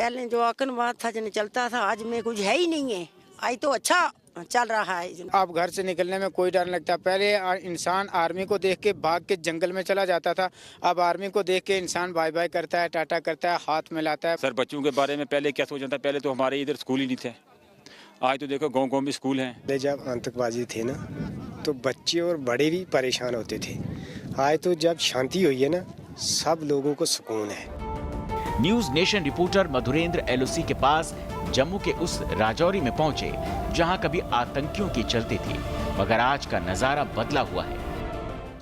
पहले जो आतंकवाद था जन चलता था, आज में कुछ है ही नहीं है। आज तो अच्छा चल रहा है। अब घर से निकलने में कोई डर नहीं लगता। पहले इंसान आर्मी को देख के भाग के जंगल में चला जाता था, अब आर्मी को देख के इंसान बाय बाय करता है, टाटा करता है, हाथ मिलाता है। सर बच्चों के बारे में पहले क्या सोचा था, पहले तो हमारे इधर स्कूल ही नहीं थे, आज तो देखो गाँव गाँव में स्कूल हैं। जब आतंकबाजी थे ना तो बच्चे और बड़े भी परेशान होते थे। आज तो जब शांति हुई है ना, सब लोगों को सुकून है। News nation reporter Madhurendra LOC के पास जम्मू के उस राजौरी में पहुंचे जहां कभी आतंकियों की चलती थी, मगर आज का नजारा बदला हुआ है।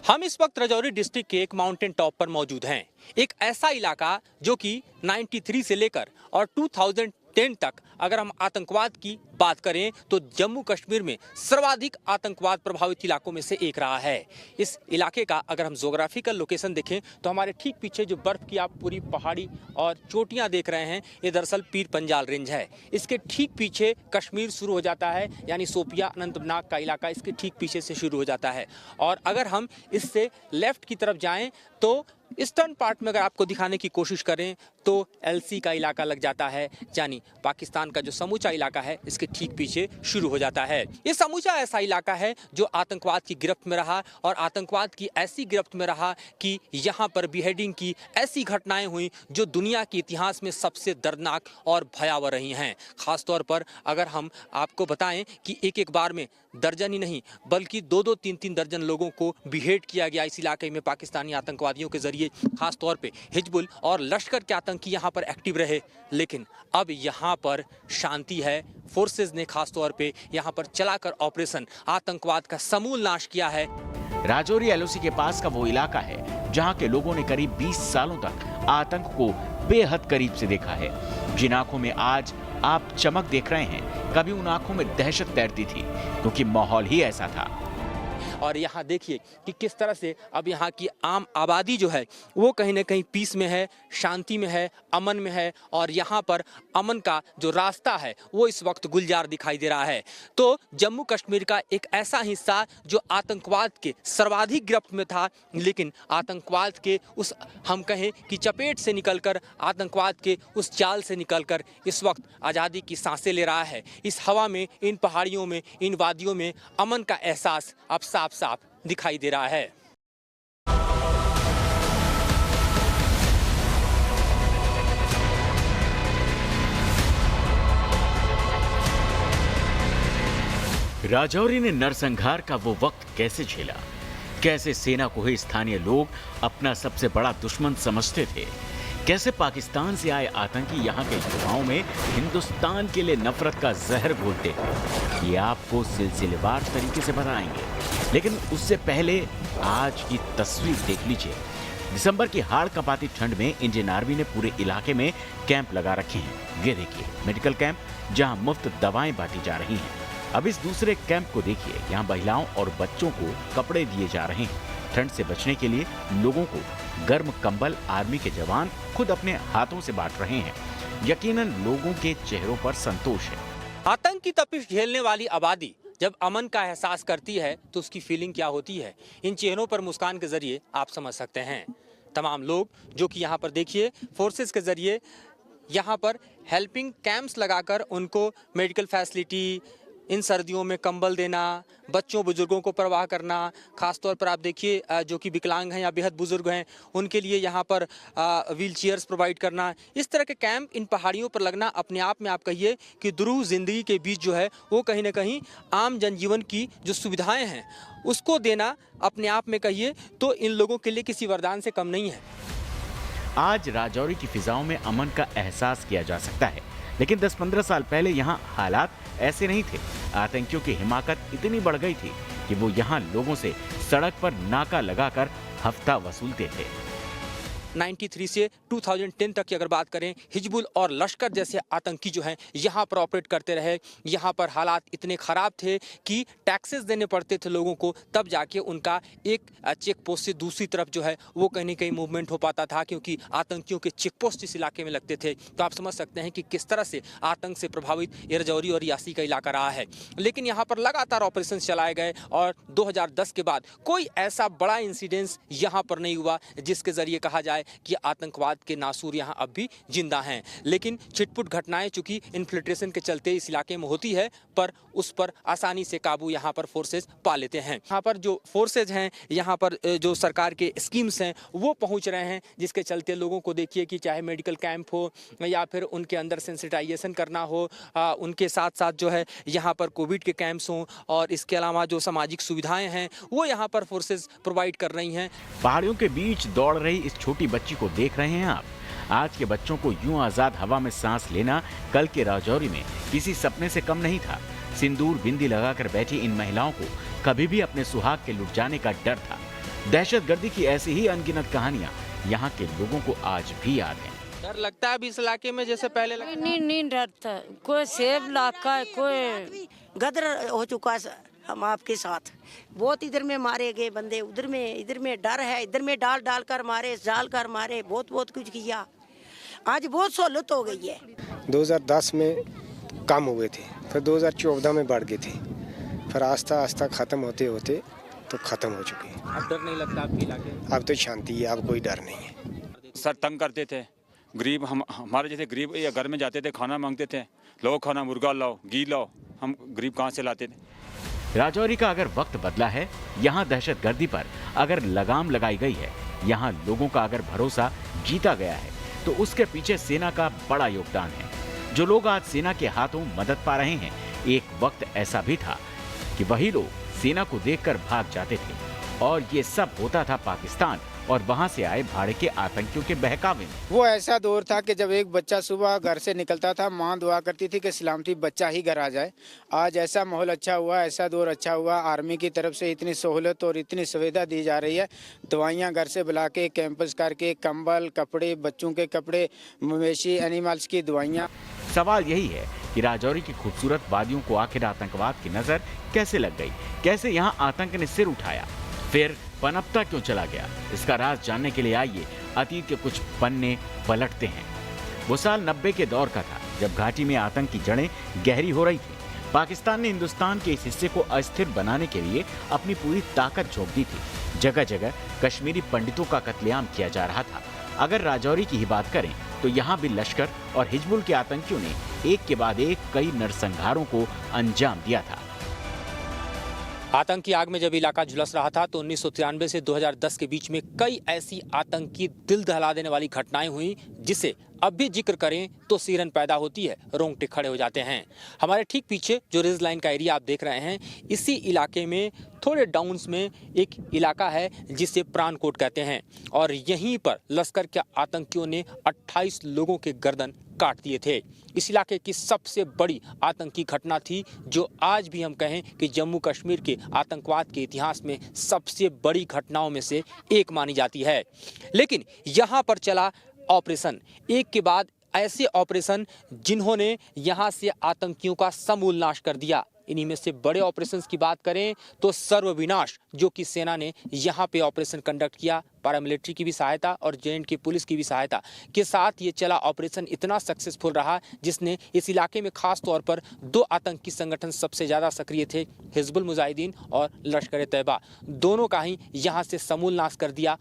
हम इस वक्त राजौरी डिस्ट्रिक्ट के एक माउंटेन टॉप पर मौजूद हैं। एक ऐसा इलाका जो कि 93 से लेकर और 2010 तक अगर हम आतंकवाद की बात करें तो जम्मू कश्मीर में सर्वाधिक आतंकवाद प्रभावित इलाकों में से एक रहा है। इस इलाके का अगर हम ज्योग्राफिकल लोकेशन देखें तो हमारे ठीक पीछे जो बर्फ की आप पूरी पहाड़ी और चोटियां देख रहे हैं, ये दरअसल पीर पंजाल रेंज है। इसके ठीक पीछे कश्मीर शुरू हो जाता है, यानी शोपिया अनंतनाग का इलाका इसके ठीक पीछे से शुरू हो जाता है। और अगर हम इससे लेफ्ट की तरफ जाएं तो ईस्टर्न पार्ट में अगर आपको दिखाने की कोशिश करें तो एलसी का इलाका लग जाता है, यानी पाकिस्तान का जो समूचा इलाका है इसके ठीक पीछे शुरू हो जाता है। ये समूचा ऐसा इलाका है जो आतंकवाद की गिरफ्त में रहा और आतंकवाद की ऐसी गिरफ्त में रहा कि यहाँ पर बिहेडिंग की ऐसी घटनाएं हुई जो दुनिया के इतिहास में सबसे दर्दनाक और भयावह रही हैं। खासतौर पर अगर हम आपको बताएं कि एक एक बार में दर्जन ही नहीं बल्कि 2-2, 3-3 दर्जन लोगों को बिहेड किया गया इस इलाके में पाकिस्तानी आतंकवादियों के जरिए। खासतौर पे हिजबुल और लश्कर के आतंकी यहाँ पर एक्टिव रहे, लेकिन अब यहाँ पर शांति है। फोर्सेज ने खासतौर पे यहाँ पर चलाकर ऑपरेशन आतंकवाद का समूल नाश किया है। राजौरी एलओसी के पास का वो इलाका है जहां के लोगों ने करीब 20 सालों तक आतंक को बेहद करीब से देखा है। जिन आंखों में आज आप चमक देख रहे हैं, कभी उन आंखों में दहशत तैरती थी, क्योंकि माहौल ही ऐसा था। और यहाँ देखिए कि किस तरह से अब यहाँ की आम आबादी जो है वो कहीं ना कहीं पीस में है, शांति में है, अमन में है। और यहाँ पर अमन का जो रास्ता है वो इस वक्त गुलजार दिखाई दे रहा है। तो जम्मू कश्मीर का एक ऐसा हिस्सा जो आतंकवाद के सर्वाधिक गिरफ्त में था, लेकिन आतंकवाद के उस हम कहें कि चपेट से निकलकर, आतंकवाद के उस जाल से निकलकर इस वक्त आज़ादी की सांसें ले रहा है। इस हवा में, इन पहाड़ियों में, इन वादियों में अमन का एहसास अब साफ साफ दिखाई दे रहा है। राजौरी ने नरसंहार का वो वक्त कैसे झेला, कैसे सेना को ही स्थानीय लोग अपना सबसे बड़ा दुश्मन समझते थे, कैसे पाकिस्तान से आए आतंकी यहाँ के युवाओं में हिंदुस्तान के लिए नफरत का जहर घोलते हैं, ये आपको सिलसिलेवार तरीके से बताएंगे। लेकिन उससे पहले आज की तस्वीर देख लीजिए। दिसंबर की हाड़ कंपाती ठंड में इंडियन आर्मी ने पूरे इलाके में कैंप लगा रखे हैं। ये देखिए मेडिकल कैंप, जहां मुफ्त दवाएं बांटी जा रही हैं। अब इस दूसरे कैंप को देखिए, यहाँ महिलाओं और बच्चों को कपड़े दिए जा रहे हैं। ठंड से बचने के लिए लोगों को गर्म कंबल आर्मी के जवान खुद अपने हाथों से बांट रहे हैं। यकीनन लोगों के चेहरों पर संतोष है। आतंक की तपिश झेलने वाली आबादी जब अमन का एहसास करती है तो उसकी फीलिंग क्या होती है, इन चेहरों पर मुस्कान के जरिए आप समझ सकते हैं। तमाम लोग जो कि यहाँ पर देखिए फोर्सेस के जरिए यहाँ पर हेल्पिंग कैंप्स लगाकर उनको मेडिकल फैसिलिटी, इन सर्दियों में कंबल देना, बच्चों बुजुर्गों को परवाह करना। खासतौर पर आप देखिए जो कि विकलांग हैं या बेहद बुजुर्ग हैं उनके लिए यहाँ पर व्हील चेयर्स प्रोवाइड करना। इस तरह के कैंप इन पहाड़ियों पर लगना अपने आप में आप कहिए कि दुरूह ज़िंदगी के बीच जो है वो कहीं ना कहीं आम जनजीवन की जो सुविधाएं हैं उसको देना अपने आप में कहिए तो इन लोगों के लिए किसी वरदान से कम नहीं है। आज राजौरी की फिजाओं में अमन का एहसास किया जा सकता है, लेकिन 10-15 साल पहले यहाँ हालात ऐसे नहीं थे। आतंकियों की हिमाकत इतनी बढ़ गई थी कि वो यहाँ लोगों से सड़क पर नाका लगाकर हफ्ता वसूलते थे। 93 से 2010 तक की अगर बात करें, हिजबुल और लश्कर जैसे आतंकी जो हैं यहाँ पर ऑपरेट करते रहे। यहाँ पर हालात इतने ख़राब थे कि टैक्सेस देने पड़ते थे लोगों को, तब जाके उनका एक चेक पोस्ट से दूसरी तरफ जो है वो कहीं ना कहीं मूवमेंट हो पाता था, क्योंकि आतंकियों के चेक पोस्ट इस इलाके में लगते थे। तो आप समझ सकते हैं कि किस तरह से आतंक से प्रभावित ये राजौरी और रियासी का इलाका रहा है। लेकिन यहाँ पर लगातार ऑपरेशन चलाए गए और 2010 के बाद कोई ऐसा बड़ा इंसिडेंस यहाँ पर नहीं हुआ जिसके ज़रिए कहा जाए कि आतंकवाद के नासूर यहाँ अब भी जिंदा हैं। लेकिन छिटपुट घटनाएं चूंकि इन्फिल्ट्रेशन के चलते इस इलाके में होती है, पर उस पर आसानी से काबू यहाँ पर फोर्सेज पा लेते हैं। यहाँ पर जो फोर्सेज हैं, यहाँ पर जो सरकार के स्कीम्स हैं वो पहुँच रहे हैं, जिसके चलते लोगों को देखिए कि चाहे मेडिकल कैंप हो या फिर उनके अंदर सेंसिटाइजेशन करना हो, उनके साथ साथ जो है यहाँ पर कोविड के कैंप्स हों और इसके अलावा जो सामाजिक सुविधाएं हैं वो यहाँ पर फोर्सेज प्रोवाइड कर रही हैं। पहाड़ियों के बीच दौड़ रही इस छोटी बच्ची को देख रहे हैं आप। आज के बच्चों को यूं आजाद हवा में सांस लेना कल के राजौरी में किसी सपने से कम नहीं था। सिंदूर बिंदी लगाकर बैठी इन महिलाओं को कभी भी अपने सुहाग के लुट जाने का डर था। दहशतगर्दी की ऐसी ही अनगिनत कहानियां यहाँ के लोगों को आज भी याद हैं। डर लगता है अभी इस इलाके में जैसे पहले लगता? नहीं डरता। कोई सेब लाका है, कोई गदर हो चुका है हम आपके साथ। बहुत इधर में मारे गए बंदे, इधर में डर है, इधर में डाल कर मारे, जाल कर मारे, बहुत कुछ किया। आज बहुत सहूलत हो गई है। 2010 में कम हुए थे, फिर 2014 में बढ़ गए थे, फिर आस्ता आस्ता ख़त्म होते होते तो ख़त्म हो चुके हैं। अब डर नहीं लगता आपके इलाके? अब तो शांति है, अब कोई डर नहीं है। सर तंग करते थे गरीब, हमारे जैसे गरीब या घर में जाते थे, खाना मांगते थे, लो खाना, मुर्गा लाओ, घी लाओ, हम गरीब कहाँ से लाते थे। राजौरी का अगर वक्त बदला है, यहाँ दहशतगर्दी पर अगर लगाम लगाई गई है, यहाँ लोगों का अगर भरोसा जीता गया है, तो उसके पीछे सेना का बड़ा योगदान है। जो लोग आज सेना के हाथों मदद पा रहे हैं, एक वक्त ऐसा भी था कि वही लोग सेना को देखकर भाग जाते थे, और ये सब होता था पाकिस्तान और वहां से आए भाड़े के आतंकियों के बहकावे में। वो ऐसा दौर था कि जब एक बच्चा सुबह घर से निकलता था, माँ दुआ करती थी कि सलामती बच्चा ही घर आ जाए। आज ऐसा माहौल अच्छा हुआ, ऐसा दौर अच्छा हुआ, आर्मी की तरफ से इतनी सहूलत और इतनी सुविधा दी जा रही है। दवाइयाँ घर से बुला के, कैंपस करके, कंबल, कपड़े, बच्चों के कपड़े, मवेशी, एनिमल्स की दवाइयाँ। सवाल यही है कि राजौरी की खूबसूरत वादियों को आखिर आतंकवाद की नजर कैसे लग गई, कैसे यहाँ आतंक ने सिर उठाया, फिर पनपता क्यों चला गया। इसका राज जानने के लिए आइए अतीत के कुछ पन्ने पलटते हैं। वो साल 90 के दौर का था, जब घाटी में आतंक की जड़ें गहरी हो रही थी। पाकिस्तान ने हिंदुस्तान के इस हिस्से को अस्थिर बनाने के लिए अपनी पूरी ताकत झोंक दी थी। जगह जगह कश्मीरी पंडितों का कत्लेआम किया जा रहा था। अगर राजौरी की ही बात करें तो यहाँ भी लश्कर और हिजबुल के आतंकियों ने एक के बाद एक कई नरसंहारों को अंजाम दिया था। आतंक की आग में जब इलाका झुलस रहा था तो 1993 से 2010 के बीच में कई ऐसी आतंकी दिल दहला देने वाली घटनाएं हुई जिसे अब भी जिक्र करें तो सिरन पैदा होती है, रोंगटे खड़े हो जाते हैं। हमारे ठीक पीछे जो रेज लाइन का एरिया आप देख रहे हैं, इसी इलाके में थोड़े डाउन्स में एक इलाका है जिसे प्राणकोट कहते हैं, और यहीं पर लश्कर के आतंकियों ने 28 लोगों के गर्दन काट दिए थे। इस इलाके की सबसे बड़ी आतंकी घटना थी, जो आज भी हम कहें कि जम्मू कश्मीर के आतंकवाद के इतिहास में सबसे बड़ी घटनाओं में से एक मानी जाती है। लेकिन यहाँ पर चला ऑपरेशन, एक के बाद ऐसे ऑपरेशन जिन्होंने यहाँ से आतंकियों का समूल नाश कर दिया। इन्हीं में से बड़े ऑपरेशंस की बात करें तो सर्वविनाश, जो कि सेना ने यहाँ पे ऑपरेशन कंडक्ट किया, पैरामिलिट्री की भी सहायता और जे.एंड.के पुलिस की भी सहायता के साथ ये चला ऑपरेशन इतना सक्सेसफुल रहा, जिसने इस इलाके में खास तौर पर दो आतंकी संगठन सबसे ज़्यादा सक्रिय थे, हिजबुल मुजाहिदीन और लश्कर तैयबा, दोनों का ही यहाँ से समूल नाश कर दिया।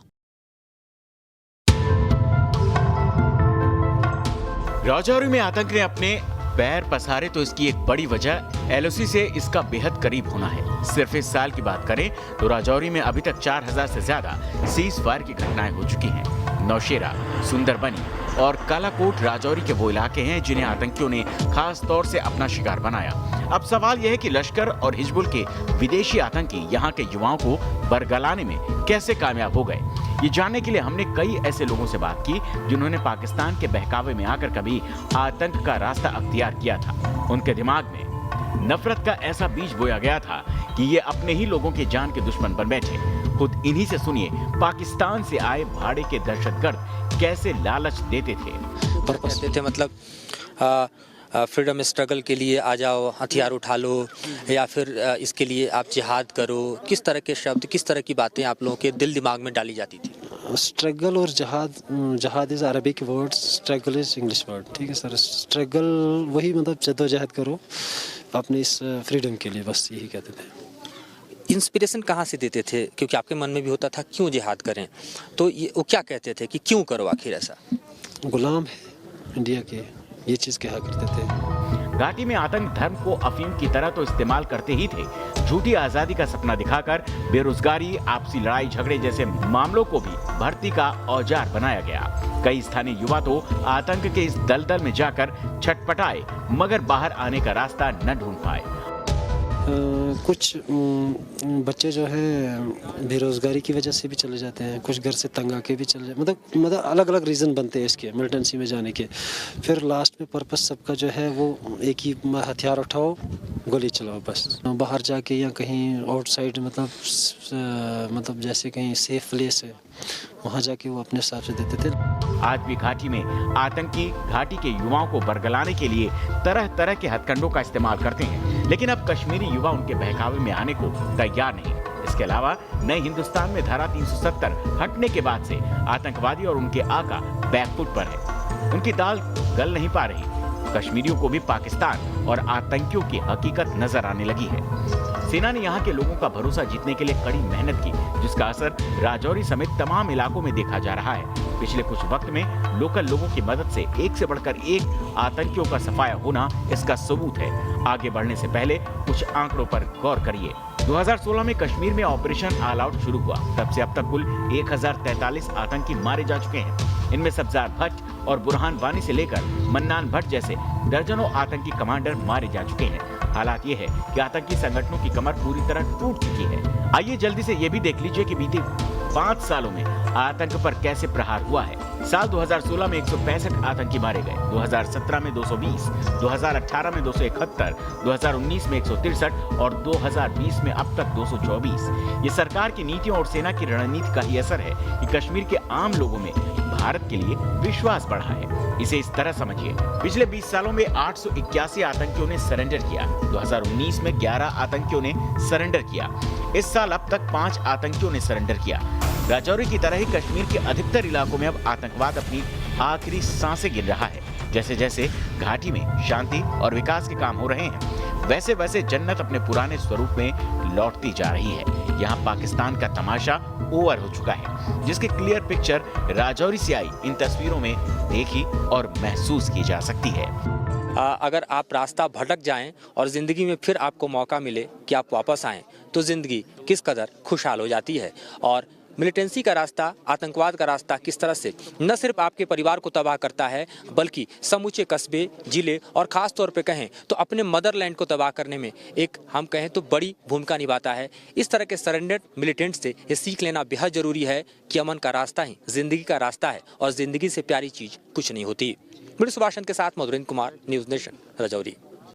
राजौरी में आतंक ने अपने पैर पसारे तो इसकी एक बड़ी वजह एलओसी से इसका बेहद करीब होना है। सिर्फ इस साल की बात करें तो राजौरी में अभी तक 4000 से ज्यादा सीज फायर की घटनाएं हो चुकी हैं। नौशेरा, सुंदरबनी और कालाकोट राजौरी के वो इलाके हैं जिन्हें आतंकियों ने खास तौर से अपना शिकार बनाया। अब सवाल यह है कि लश्कर और हिजबुल के विदेशी आतंकी यहाँ के युवाओं को बरगलाने में कैसे कामयाब हो गए। ये जानने के लिए हमने कई ऐसे लोगों से बात की जिन्होंने पाकिस्तान के बहकावे में आकर कभी आतंक का रास्ता अख्तियार किया था। उनके दिमाग में नफरत का ऐसा बीज बोया गया था कि ये अपने ही लोगों के जान के दुश्मन बन बैठे। खुद इन्हीं से सुनिए पाकिस्तान से आए भाड़े के दहशतगर्द कैसे लालच देते थे। कहते थे मतलब फ्रीडम स्ट्रगल के लिए आ जाओ, हथियार उठा लो, या फिर इसके लिए आप जिहाद करो। किस तरह के शब्द, किस तरह की बातें आप लोगों के दिल दिमाग में डाली जाती थी? स्ट्रगल और जहाद is Arabic word, struggle is English word. ठीक है सर, स्ट्रगल वही मतलब जद्दोजहद करो अपने इस फ्रीडम के लिए, बस यही कहते थे। इंस्पिरेशन कहाँ से देते थे, क्योंकि आपके मन में भी होता था क्यों जिहाद करें, तो वो क्या कहते थे कि क्यों करो आखिर ऐसा? गुलाम है इंडिया के, ये चीज़ कहा करते थे। घाटी में आतंक धर्म को अफीम की तरह तो इस्तेमाल करते ही थे, झूठी आजादी का सपना दिखाकर बेरोजगारी, आपसी लड़ाई झगड़े जैसे मामलों को भी भर्ती का औजार बनाया गया। कई स्थानीय युवा तो आतंक के इस दलदल में जाकर छटपटाए, मगर बाहर आने का रास्ता न ढूंढ पाए। कुछ बच्चे जो है बेरोजगारी की वजह से भी चले जाते हैं, कुछ घर से तंग आके भी चले जाते, मतलब अलग अलग रीज़न बनते हैं इसके मिलिटेंसी में जाने के। फिर लास्ट में पर्पस सबका जो है वो एक ही, हथियार उठाओ गोली चलाओ बस। बाहर जाके या कहीं आउटसाइड मतलब जैसे कहीं सेफ प्लेस है वहाँ जाके वो अपने हिसाब से देते थे। आज भी घाटी में आतंकी घाटी के युवाओं को बरगलाने के लिए तरह तरह के हथकंडों का इस्तेमाल करते हैं, लेकिन अब कश्मीरी युवा उनके बहकावे में आने को तैयार नहीं। इसके अलावा नए हिंदुस्तान में धारा 370 हटने के बाद से आतंकवादी और उनके आका बैकफुट पर है। उनकी दाल गल नहीं पा रही। कश्मीरियों को भी पाकिस्तान और आतंकियों की हकीकत नजर आने लगी है। सेना ने यहाँ के लोगों का भरोसा जीतने के लिए कड़ी मेहनत की, जिसका असर राजौरी समेत तमाम इलाकों में देखा जा रहा है। पिछले कुछ वक्त में लोकल लोगों की मदद से एक से बढ़कर एक आतंकियों का सफाया होना इसका सबूत है। आगे बढ़ने से पहले कुछ आंकड़ों पर गौर करिए। 2016 में कश्मीर में ऑपरेशन ऑल आउट शुरू हुआ। तब से अब तक कुल 1043 आतंकी मारे जा चुके हैं। इनमें सब्जार भट्ट और बुरहान वानी से लेकर मन्नान भट्ट जैसे दर्जनों आतंकी कमांडर मारे जा चुके हैं। हालात ये है कि आतंकी संगठनों की कमर पूरी तरह टूट चुकी है। आइए जल्दी से ये भी देख लीजिए कि बीते 5 सालों में आतंक पर कैसे प्रहार हुआ है। साल 2016 में 165 आतंकी मारे गए, 2017 में 220, 2018 में 271, 2019 में 163 और 2020 में अब तक 224। ये सरकार की नीतियों और सेना की रणनीति का ही असर है कि कश्मीर के आम लोगों में भारत के लिए विश्वास बढ़ा है। इसे इस तरह समझिए, पिछले 20 सालों में 881 आतंकियों ने सरेंडर किया। 2019 में 11 आतंकियों ने सरेंडर किया। इस साल अब तक 5 आतंकियों ने सरेंडर किया। राजौरी की तरह ही कश्मीर के अधिकतर इलाकों में अब आतंकवाद अपनी आखिरी सांसें गिन रहा है। जैसे जैसे घाटी में शांति और विकास के काम हो रहे हैं, वैसे वैसे जन्नत अपने पुराने स्वरूप में लौटती जा रही है। यहाँ पाकिस्तान का तमाशा ओवर हो चुका है, जिसकी क्लियर पिक्चर राजौरी से आई इन तस्वीरों में देखी और महसूस की जा सकती है। अगर आप रास्ता भटक जाएं और ज़िंदगी में फिर आपको मौका मिले कि आप वापस आएं, तो ज़िंदगी किस कदर खुशहाल हो जाती है। और मिलिटेंसी का रास्ता, आतंकवाद का रास्ता किस तरह से न सिर्फ आपके परिवार को तबाह करता है, बल्कि समूचे कस्बे, जिले और ख़ास तौर पे कहें तो अपने मदरलैंड को तबाह करने में एक, हम कहें तो, बड़ी भूमिका निभाता है। इस तरह के सरेंडर्ड मिलिटेंट से ये सीख लेना बेहद ज़रूरी है कि अमन का रास्ता ही ज़िंदगी का रास्ता है और ज़िंदगी से प्यारी चीज़ कुछ नहीं होती। मेरे सुभाषन के साथ मधुरेंद्र कुमार, न्यूज़ नेशन, राजौरी।